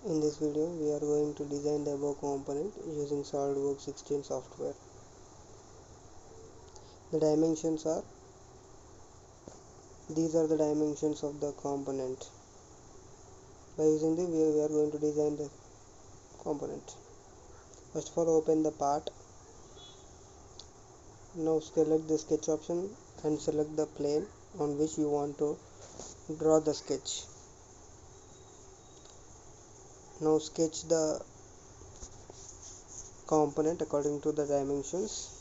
In this video, we are going to design the above component using SolidWorks 16 software. The dimensions are, these are the dimensions of the component. By using this, we are going to design the component. First of all, open the part. Now select the sketch option and select the plane on which you want to draw the sketch. Now sketch the component according to the dimensions.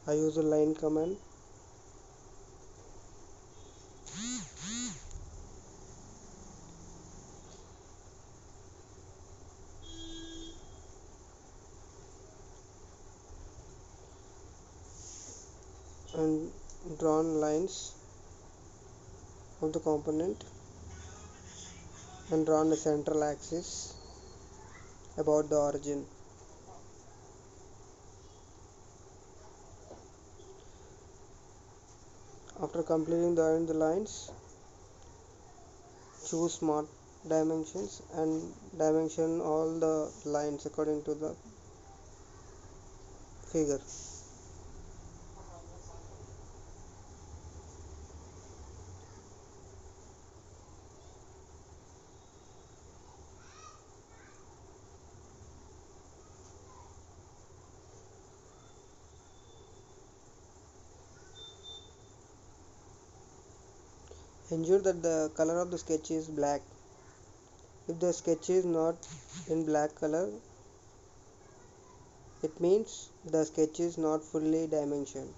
I use a line command. And drawn lines of the component and drawn a central axis about the origin. After completing the lines, choose smart dimensions and dimension all the lines according to the figure. Ensure that the color of the sketch is black. If the sketch is not in black color, it means the sketch is not fully dimensioned.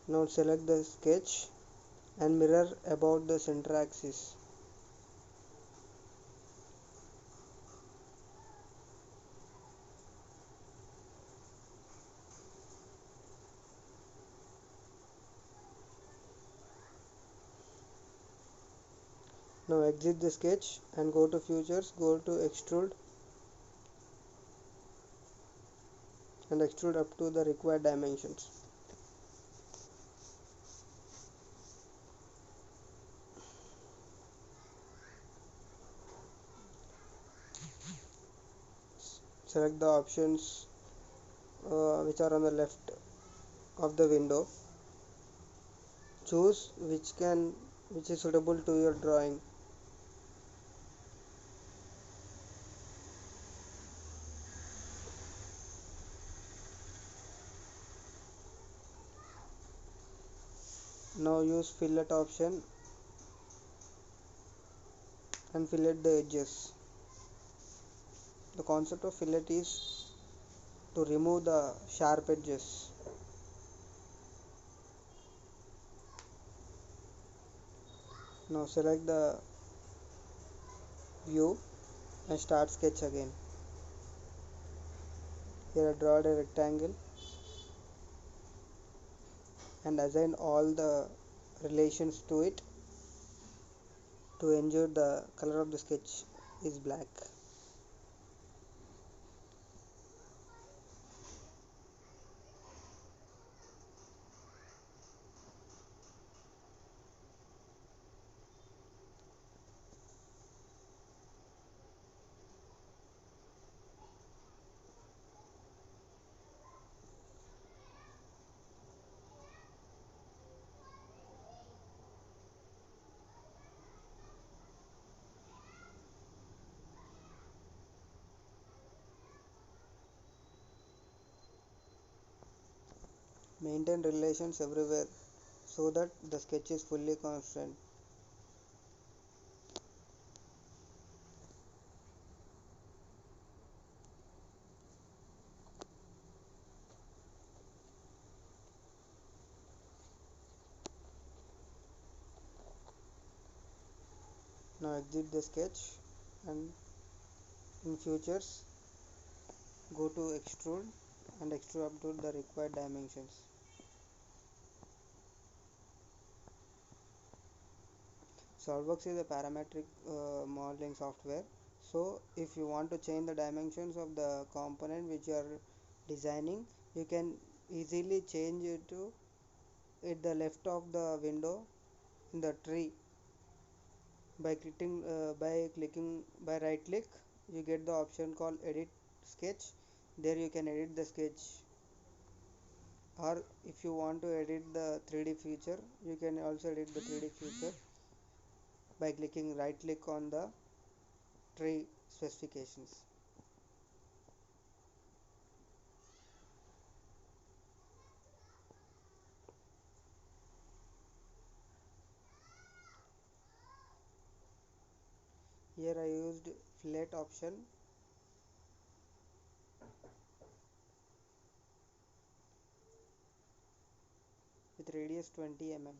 Now select the sketch and mirror about the center axis. Now exit the sketch and go to Features, go to Extrude and extrude up to the required dimensions. Select the options which are on the left of the window. Choose which is suitable to your drawing. Now use fillet option and fillet the edges. The concept of fillet is to remove the sharp edges. Now select the view and start sketch again. Here I draw a rectangle and assign all the relations to it to ensure the color of the sketch is black. Maintain relations everywhere so that the sketch is fully constant. Now exit the sketch and in Features go to Extrude and extrude up to the required dimensions. SolidWorks is a parametric modeling software. So if you want to change the dimensions of the component which you are designing, you can easily change it to at the left of the window in the tree by right click, you get the option called edit sketch. There you can edit the sketch, or if you want to edit the 3D feature, you can also edit the 3D feature by clicking right click on the tree specifications. Here I used fillet option with radius 20 mm.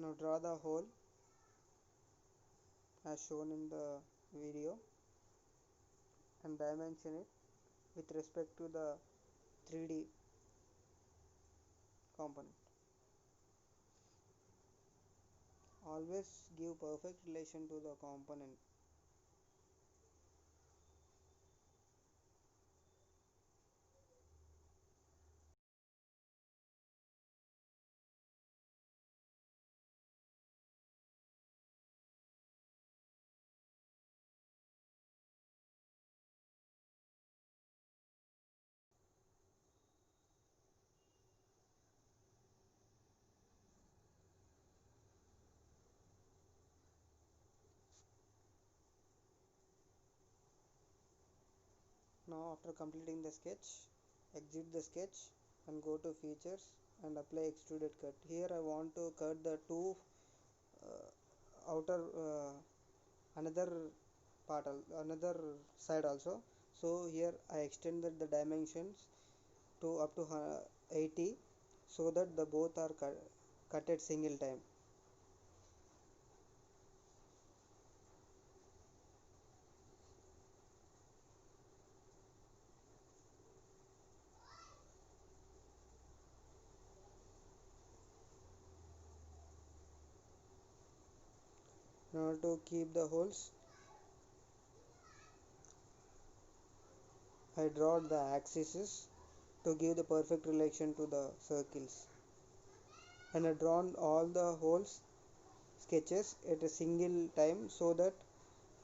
Now draw the hole as shown in the video and dimension it with respect to the 3D component. Always give perfect relation to the component. Now after completing the sketch, exit the sketch and go to features and apply extruded cut. Here I want to cut the two outer another another side also. So here I extended the dimensions to up to 80, so that the both are cut at single time. In order to keep the holes, I draw the axes to give the perfect relation to the circles, and I drawn all the holes sketches at a single time so that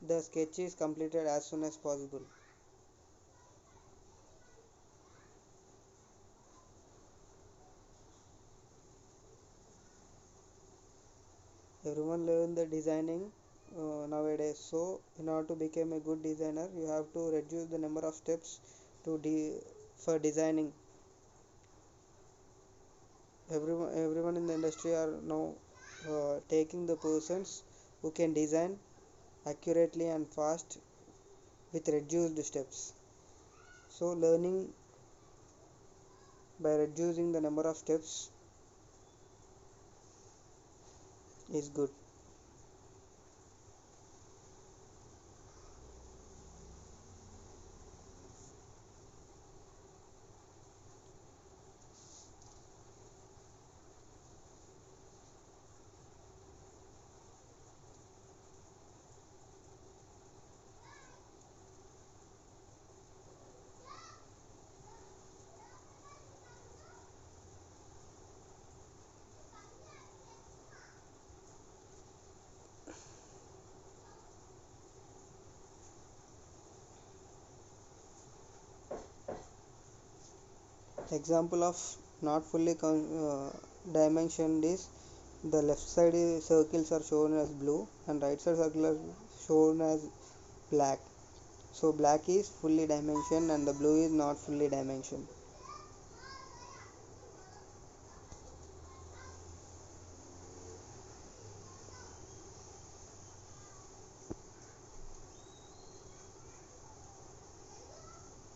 the sketch is completed as soon as possible. Everyone learn the designing nowadays, so in order to become a good designer you have to reduce the number of steps for designing. Everyone in the industry are now taking the persons who can design accurately and fast with reduced steps. So learning by reducing the number of steps is good. Example of not fully dimensioned is the left side circles are shown as blue and right side circles are shown as black. So black is fully dimensioned and the blue is not fully dimensioned.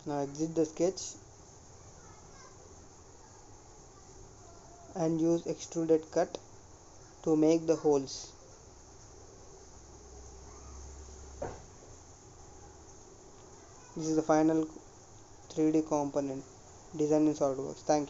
Now exit the sketch and use extruded cut to make the holes. This is the final 3D component design in SolidWorks. Thank you.